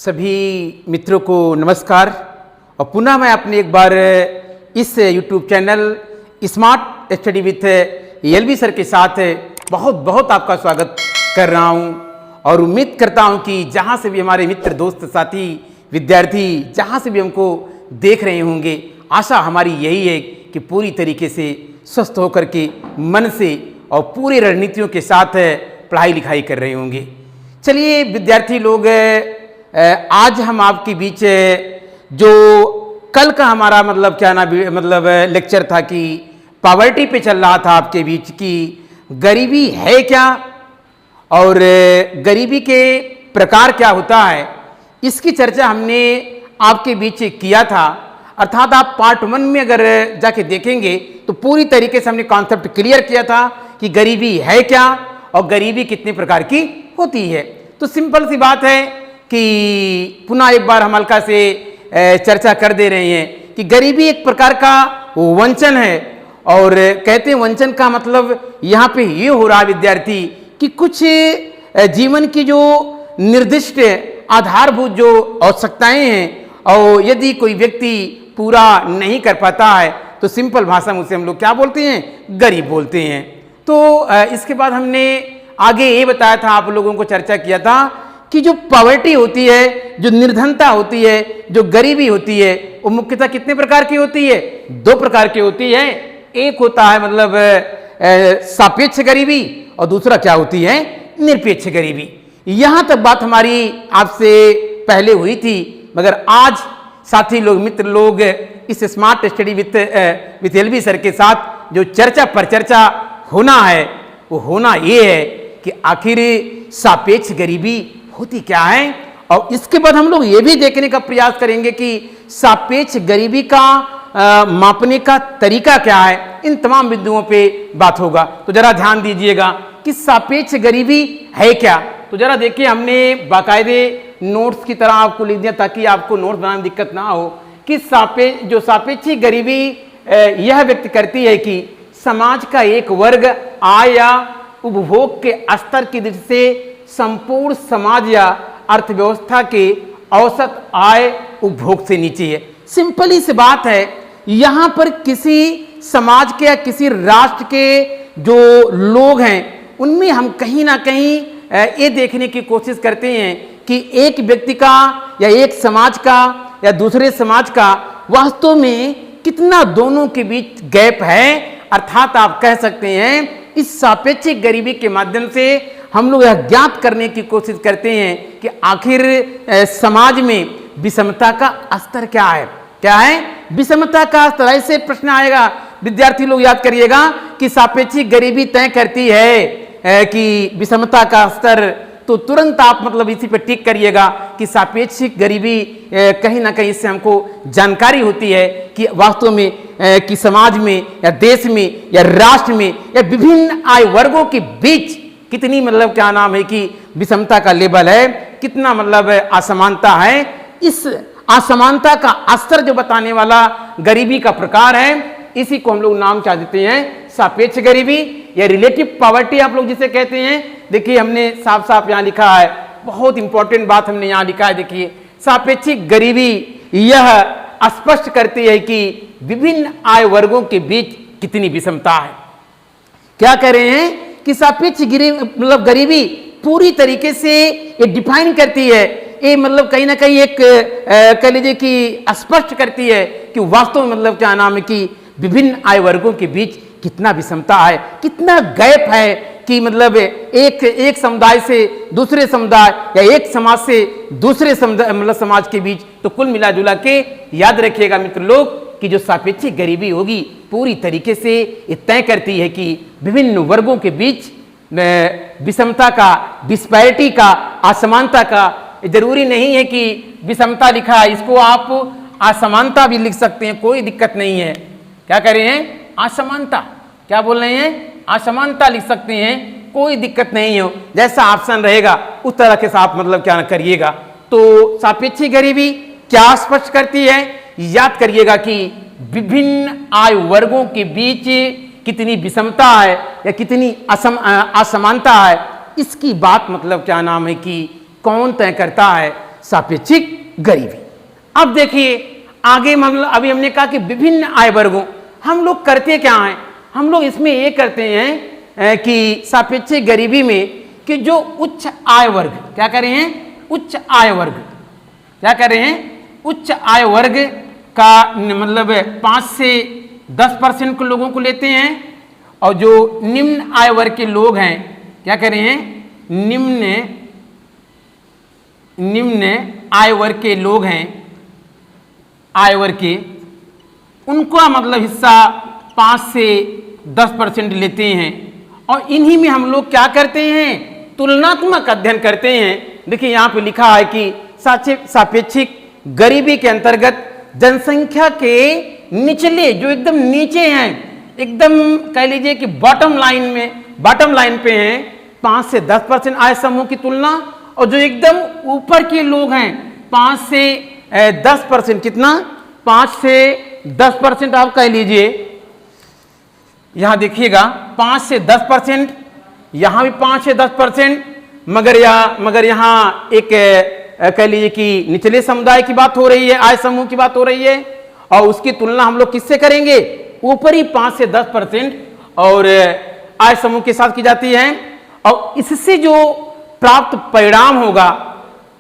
सभी मित्रों को नमस्कार। और पुनः मैं अपने एक बार इस YouTube channel smart study with LV sir के साथ बहुत बहुत आपका स्वागत कर रहा हूं और उम्मीद करता हूं कि जहां से भी हमारे मित्र दोस्त साथी विद्यार्थी जहां से भी हमको देख रहे होंगे, आशा हमारी यही है कि पूरी तरीके से स्वस्थ होकर के मन से और पूरी रणनीतियों के साथ पढ़ाई लिखाई कर रहे होंगे। चलिए विद्यार्थी लोग, आज हम आपके बीच जो कल का हमारा लेक्चर था कि पॉवर्टी पे चल रहा था आपके बीच की गरीबी है क्या और गरीबी के प्रकार क्या होता है, इसकी चर्चा हमने आपके बीच किया था। अर्थात आप पार्ट 1 में अगर जाके देखेंगे तो पूरी तरीके से हमने कॉन्सेप्ट क्लियर किया था कि गरीबी है क्या और गरीबी कितने प्रकार की होती है। तो सिंपल सी बात है कि पुनः एक बार हम हल्का से चर्चा कर दे रहे हैं कि गरीबी एक प्रकार का वंचन है। और कहते हैं वंचन का मतलब यहाँ पे ये हो रहा है विद्यार्थी कि कुछ जीवन की जो निर्दिष्ट आधारभूत जो आवश्यकताएं हैं और यदि कोई व्यक्ति पूरा नहीं कर पाता है तो सिंपल भाषा में उसे हम लोग क्या बोलते हैं, गरीब बोलते हैं। तो इसके बाद हमने आगे ये बताया था, आप लोगों को चर्चा किया था कि जो पॉवर्टी होती है, जो निर्धनता होती है, जो गरीबी होती है, वो मुख्यतः कितने प्रकार की होती है? 2 प्रकार की होती है। एक होता है सापेक्ष गरीबी और दूसरा क्या होती है, निरपेक्ष गरीबी। यहां तक बात हमारी आपसे पहले हुई थी, मगर आज साथी लोग मित्र लोग इस smart study with LV sir के साथ जो चर्चा पर चर्चा होना है वो होना ये है कि आखिर सापेक्ष गरीबी होती क्या है। और इसके बाद हम लोग ये भी देखने का प्रयास करेंगे कि सापेक्ष गरीबी का मापने का तरीका क्या है। इन तमाम बिंदुओं पे बात होगा। तो जरा ध्यान दीजिएगा कि सापेक्ष गरीबी है क्या। तो जरा देखिए, हमने बाकायदे नोट्स की तरह आपको लिख दिया ताकि आपको नोट्स बनाने में दिक्कत ना हो कि सापेक्षिक गरीबी यह व्यक्त करती है कि समाज का एक वर्ग आय या उपभोग के स्तर की दृष्टि से संपूर्ण समाज या अर्थव्यवस्था के औसत आय उपभोग से नीचे है। सिंपली सी बात है, यहाँ पर किसी समाज के या किसी राष्ट्र के जो लोग हैं उनमें हम कहीं ना कहीं ये देखने की कोशिश करते हैं कि एक व्यक्ति का या एक समाज का या दूसरे समाज का वास्तव में कितना दोनों के बीच गैप है। अर्थात आप कह सकते हैं इस सापेक्षिक गरीबी के माध्यम से हम लोग यह ज्ञात करने की कोशिश करते हैं कि आखिर समाज में विषमता का स्तर क्या है। क्या है विषमता का स्तर? ऐसे प्रश्न आएगा विद्यार्थी लोग, याद करिएगा कि सापेक्षिक गरीबी तय करती है कि विषमता का स्तर। तो तुरंत आप इसी पे टिक करिएगा कि सापेक्षिक गरीबी कहीं ना कहीं इससे हमको जानकारी होती है कि वास्तव में कि समाज में या देश में या राष्ट्र में या विभिन्न आय वर्गों के बीच कितनी क्या नाम है कि विषमता का लेवल है, कितना असमानता है। इस असमानता का स्तर जो बताने वाला गरीबी का प्रकार है, इसी को हम लोग नाम क्या देते हैं, सापेक्ष गरीबी या रिलेटिव पॉवर्टी आप लोग जिसे कहते हैं। देखिए हमने साफ साफ यहाँ लिखा है, बहुत इंपॉर्टेंट बात हमने यहाँ लिखा है। देखिए सापेक्षिक गरीबी यह स्पष्ट करती है कि विभिन्न आय वर्गों के बीच कितनी विषमता है। क्या कह रहे हैं कि सापेक्ष गरीबी पूरी तरीके से ये डिफाइन करती है, ये कहीं ना कहीं एक कह लीजिए कि स्पष्ट करती है कि वास्तव में क्या नाम है कि विभिन्न आय वर्गों के बीच कितना विषमता है, कितना गैप है कि एक समुदाय से दूसरे समुदाय या एक समाज से दूसरे समुदाय समाज के बीच। तो कुल मिला जुला के याद रखिएगा मित्र लोग कि जो सापेक्षिक गरीबी होगी पूरी तरीके से ये तय करती है कि विभिन्न वर्गों के बीच विषमता का, डिस्पैरिटी का, असमानता का। जरूरी नहीं है कि विषमता लिखा है, इसको आप असमानता भी लिख सकते हैं, कोई दिक्कत नहीं है। क्या कह रहे हैं, असमानता, क्या बोल रहे हैं, असमानता लिख सकते हैं, कोई दिक्कत नहीं हो। जैसा ऑप्शन रहेगा उस तरह के साथ क्या करिएगा। तो सापेक्षिक गरीबी क्या स्पष्ट करती है, याद करिएगा कि विभिन्न आय वर्गों के बीच कितनी विषमता है या कितनी असमानता है, इसकी बात क्या नाम है कि कौन तय करता है, सापेक्षिक गरीबी। अब देखिए आगे मतलब अभी हमने कहा कि विभिन्न आय वर्गों, हम लोग करते क्या हैं, हम लोग इसमें ये करते हैं कि सापेक्षिक गरीबी में कि जो उच्च आय वर्ग क्या कर रहे हैं, उच्च आय वर्ग क्या कर रहे हैं, उच्च आय वर्ग का मतलब 5 से 10% के लोगों को लेते हैं, और जो निम्न आय वर्ग के लोग हैं क्या कर रहे हैं, निम्न आय वर्ग के लोग हैं, आय वर्ग के, उनका मतलब हिस्सा 5 से 10% लेते हैं। और इन्हीं में हम लोग क्या करते हैं, तुलनात्मक अध्ययन करते हैं। देखिए यहाँ पे लिखा है कि सापेक्षिक गरीबी के अंतर्गत जनसंख्या के निचले जो एकदम नीचे हैं, एकदम कह लीजिए कि बॉटम लाइन पे हैं 5 से 10% आय समूह की तुलना, और जो एकदम ऊपर के लोग हैं 5 से 10%, कितना 5 से 10% आप कह लीजिए, यहां देखिएगा 5 से 10%, यहां भी 5 से 10%, मगर यहां एक कह लीजिए कि निचले समुदाय की बात हो रही है, आय समूह की बात हो रही है, और उसकी तुलना हम लोग किससे करेंगे, ऊपरी 5 से 10% और आय समूह के साथ की जाती है। और इससे जो प्राप्त परिणाम होगा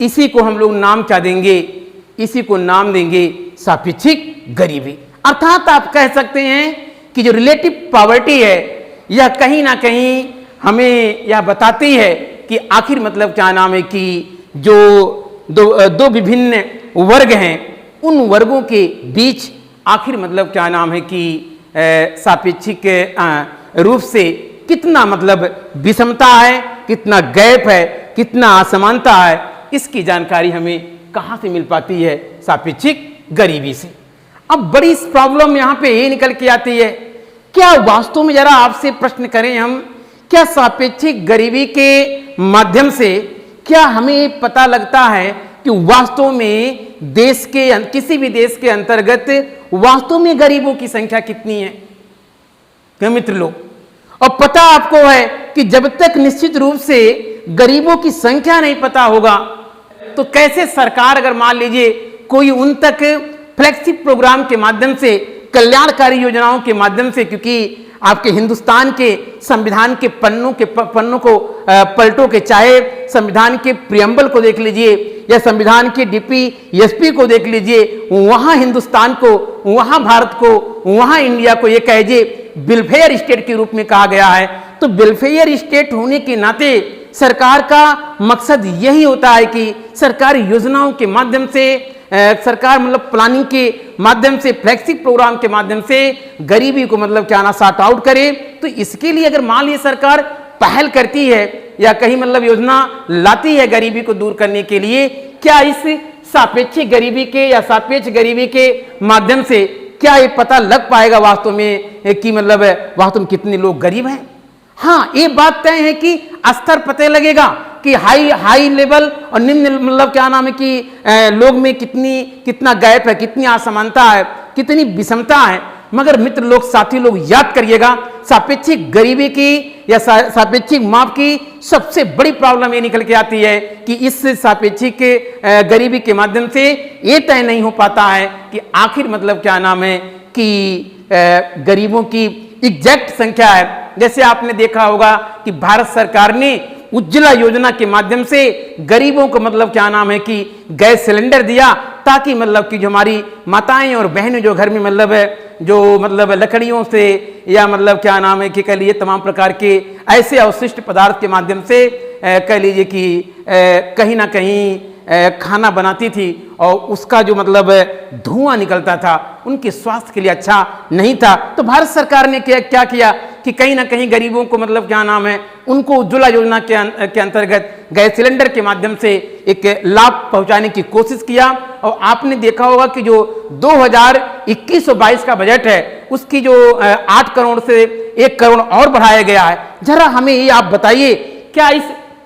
इसी को हम लोग नाम क्या देंगे, इसी को नाम देंगे सापेक्षिक गरीबी। अर्थात आप कह सकते हैं कि जो रिलेटिव पॉवर्टी है यह कहीं ना कहीं हमें यह बताती है कि आखिर मतलब क्या नाम है कि जो दो विभिन्न वर्ग हैं उन वर्गों के बीच आखिर मतलब क्या नाम है कि सापेक्षिक रूप से कितना मतलब विषमता है, कितना गैप है, कितना असमानता है, इसकी जानकारी हमें कहाँ से मिल पाती है, सापेक्षिक गरीबी से। अब बड़ी प्रॉब्लम यहाँ पे ये निकल के आती है, क्या वास्तव में जरा आपसे प्रश्न करें हम, क्या सापेक्षिक गरीबी के माध्यम से क्या हमें पता लगता है कि वास्तव में देश के किसी भी देश के अंतर्गत वास्तव में गरीबों की संख्या कितनी है, क्या मित्र लोग? और पता आपको है कि जब तक निश्चित रूप से गरीबों की संख्या नहीं पता होगा तो कैसे सरकार अगर मान लीजिए कोई उन तक फ्लैगशिप प्रोग्राम के माध्यम से, कल्याणकारी योजनाओं के माध्यम से, क्योंकि आपके हिंदुस्तान के संविधान के पन्नों को पलटो के, चाहे संविधान के प्रियम्बल को देख लीजिए या संविधान के DPSP को देख लीजिए, वहां हिंदुस्तान को, वहां भारत को, वहां इंडिया को ये कहिए वेलफेयर स्टेट के रूप में कहा गया है। तो वेलफेयर स्टेट होने के नाते सरकार का मकसद यही होता है कि सरकारी योजनाओं के माध्यम से, सरकार मतलब प्लानिंग के माध्यम से, फ्लैगशिप प्रोग्राम के माध्यम से गरीबी को मतलब क्या ना सॉर्ट आउट करे। तो इसके लिए अगर मान लीजिए सरकार पहल करती है या कहीं मतलब योजना लाती है गरीबी को दूर करने के लिए, क्या इस सापेक्षिक गरीबी के या सापेक्ष गरीबी के माध्यम से क्या ये पता लग पाएगा वास्तव में कि मतलब वास्तव में कितने लोग गरीब हैं? हाँ, ये बात तय है कि स्तर पता लगेगा कि हाई लेवल और निम्न मतलब क्या नाम है कि लोग में कितना गैप है, कितनी असमानता है, कितनी विषमता है। मगर मित्र लोग, साथी लोग, याद करिएगा सापेक्षिक गरीबी की या सापेक्षिक माप की सबसे बड़ी प्रॉब्लम ये निकल के आती है कि इस सापेक्षिक गरीबी के माध्यम से ये तय नहीं हो पाता है कि आखिर मतलब क्या नाम है कि गरीबों की एग्जैक्ट संख्या है। जैसे आपने देखा होगा कि भारत सरकार ने उज्ज्वला योजना के माध्यम से गरीबों को मतलब क्या नाम है कि गैस सिलेंडर दिया, ताकि मतलब कि जो हमारी माताएं और बहनें जो घर में मतलब जो मतलब लकड़ियों से या मतलब क्या नाम है कि कह लीजिए तमाम प्रकार के ऐसे अवशिष्ट पदार्थ के माध्यम से कह लीजिए कि कहीं ना कहीं खाना बनाती थी और उसका जो मतलब धुआं निकलता था उनके स्वास्थ्य के लिए अच्छा नहीं था। तो भारत सरकार ने क्या किया कि कहीं ना कहीं गरीबों को मतलब क्या नाम है उनको उज्ज्वला योजना के अंतर्गत गैस सिलेंडर के माध्यम से एक लाभ पहुंचाने की कोशिश किया। और आपने देखा होगा कि जो 2021-22 का बजट है उसकी जो 8 करोड़ से 1 करोड़ और बढ़ाया गया है। जरा हमें ये आप बताइए, क्या इस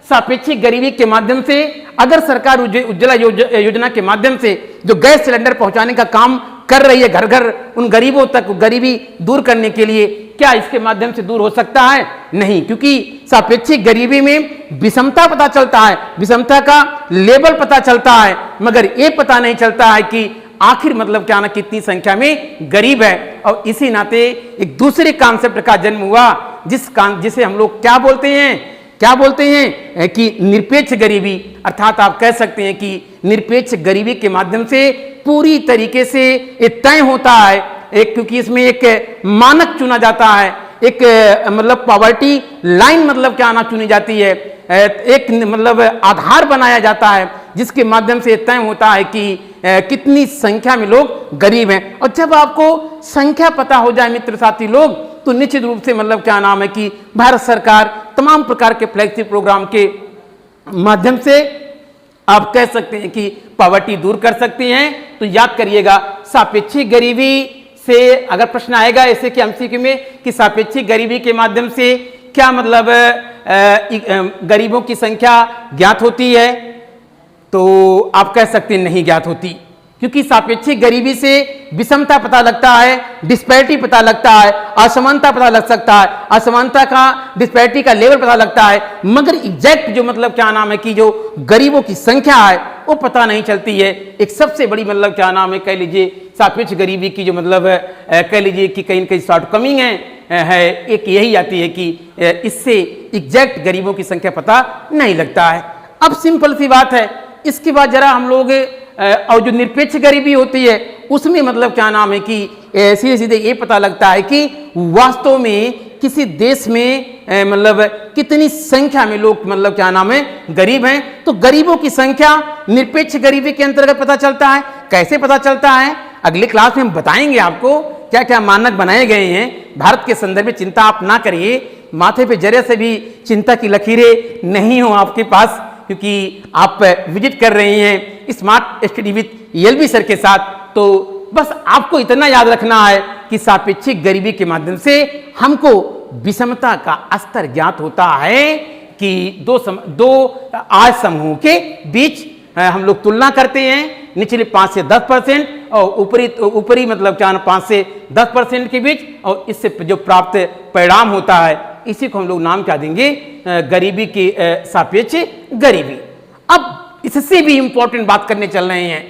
सापेक्षिक गरीबी के माध्यम से अगर सरकार उज्ज्वला योजना के माध्यम से जो गैस सिलेंडर पहुंचाने का काम कर रही है घर घर उन गरीबों तक गरीबी दूर करने के लिए, क्या इसके माध्यम से दूर हो सकता है? नहीं, क्योंकि सापेक्षिक गरीबी में विषमता पता चलता है, विषमता का लेवल पता चलता है, मगर ये पता नहीं चलता है कि आखिर मतलब क्या ना कितनी संख्या में गरीब है। और इसी नाते एक दूसरे कॉन्सेप्ट का जन्म हुआ जिसे हम लोग क्या बोलते हैं कि निरपेक्ष गरीबी। अर्थात आप कह सकते हैं कि निरपेक्ष गरीबी के माध्यम से पूरी तरीके से ये तय होता है क्योंकि इसमें एक मानक चुना जाता है, एक मतलब पॉवर्टी लाइन मतलब क्या ना चुनी जाती है, एक मतलब आधार बनाया जाता है जिसके माध्यम से तय होता है कि कितनी संख्या में लोग गरीब हैं। और जब आपको संख्या पता हो जाए मित्र साथी लोग, तो निश्चित रूप से मतलब क्या नाम है कि भारत सरकार तमाम प्रकार के फ्लैगशिप प्रोग्राम के माध्यम से आप कह सकते हैं कि पॉवर्टी दूर कर सकते हैं। तो याद करिएगा, सापेक्षिक गरीबी से अगर प्रश्न आएगा ऐसे कि एमसीक्यू में कि सापेक्षिक गरीबी के माध्यम से क्या मतलब गरीबों की संख्या ज्ञात होती है, तो आप कह सकते हैं नहीं ज्ञात होती, क्योंकि सापेक्षिक गरीबी से विषमता पता लगता है, डिस्पैरिटी पता लगता है, असमानता पता लग सकता है, असमानता का डिस्पैरिटी का लेवल पता लगता है, मगर एग्जैक्ट जो मतलब क्या नाम है कि जो गरीबों की संख्या है वो पता नहीं चलती है। एक सबसे बड़ी मतलब क्या नाम है कह लीजिए सापेक्ष गरीबी की जो मतलब कह लीजिए कि कहीं न कहीं शॉर्टकमिंग है एक यही आती है कि इससे एग्जैक्ट गरीबों की संख्या पता नहीं लगता है। अब सिंपल सी बात है, इसके बाद जरा हम लोग और जो निरपेक्ष गरीबी होती है उसमें मतलब क्या नाम है कि सीधे सीधे ये पता लगता है कि वास्तव में किसी देश में मतलब कितनी संख्या में लोग मतलब क्या नाम है गरीब हैं। तो गरीबों की संख्या निरपेक्ष गरीबी के अंतर्गत पता चलता है। कैसे पता चलता है अगले क्लास में हम बताएंगे आपको क्या क्या मानक बनाए गए हैं भारत के संदर्भ में। चिंता आप ना करिए, माथे पे जरे से भी चिंता की लकीरें नहीं हो आपके पास, क्योंकि आप विजिट कर रहे हैं smart study with LB sir के साथ। तो बस आपको इतना याद रखना है कि सापेक्षिक गरीबी के माध्यम से हमको विषमता का स्तर ज्ञात होता है कि दो आय समूह के बीच हम लोग तुलना करते हैं, निचले 5 से 10% और ऊपरी मतलब क्या 5 से 10% के बीच, और इससे जो प्राप्त परिणाम होता है इसी को हम लोग नाम क्या देंगे, गरीबी की सापेक्ष गरीबी। अब इससे भी इंपॉर्टेंट बात करने चल रहे हैं।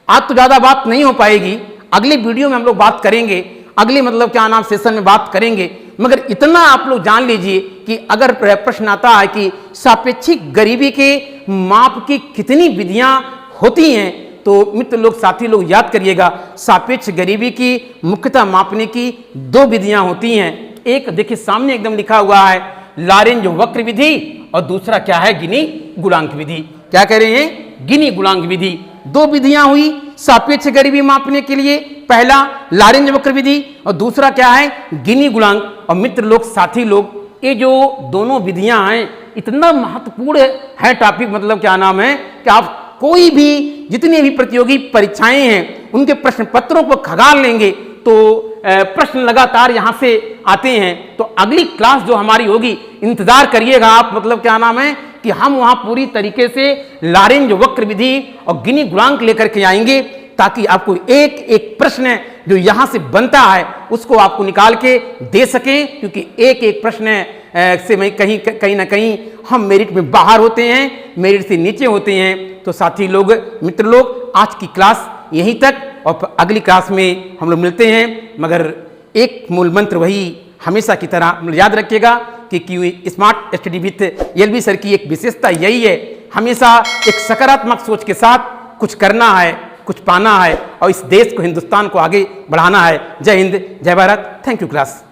आज तो ज्यादा बात नहीं हो पाएगी, अगले वीडियो में हम लोग बात करेंगे, अगले मतलब क्या नाम सेशन में बात करेंगे। मगर इतना आप लोग जान लीजिए कि अगर प्रश्न आता है कि सापेक्षिक गरीबी के माप की कितनी विधियां होती हैं, तो मित्र लोग साथी लोग याद करिएगा, सापेक्ष गरीबी की मुख्यतः मापने की 2 विधियां होती हैं। एक देखिए सामने एकदम लिखा हुआ है लॉरेंज वक्र विधि, और दूसरा क्या है गिनी गुणांक विधि। क्या कह रहे हैं, गिनी गुणांक विधि। 2 विधियां हुई सापेक्ष गरीबी मापने के लिए, पहला लॉरेंज वक्र विधि और दूसरा क्या है गिनी गुणांक। और मित्र लोग साथी लोग ये जो दोनों विधियां हैं इतना महत्वपूर्ण है टॉपिक, मतलब क्या नाम है कि आप कोई भी जितनी भी प्रतियोगी परीक्षाएं हैं उनके प्रश्न पत्रों को खंगाल लेंगे तो प्रश्न लगातार यहां से आते हैं। तो अगली क्लास जो हमारी होगी इंतजार करिएगा आप, मतलब क्या नाम है कि हम वहां पूरी तरीके से लॉरेंज वक्र विधि और गिनी गुणांक लेकर के आएंगे, ताकि आपको एक एक प्रश्न जो यहां से बनता है उसको आपको निकाल के दे सकें, क्योंकि एक एक प्रश्न से मैं कहीं ना कहीं हम मेरिट में बाहर होते हैं, मेरिट से नीचे होते हैं। तो साथी लोग मित्र लोग आज की क्लास यहीं तक, और अगली क्लास में हम लोग मिलते हैं। मगर एक मूल मंत्र वही हमेशा की तरह याद रखिएगा कि smart study with LB sir की एक विशेषता यही है, हमेशा एक सकारात्मक सोच के साथ कुछ करना है, कुछ पाना है और इस देश को, हिंदुस्तान को आगे बढ़ाना है। जय हिंद, जय भारत। Thank you class.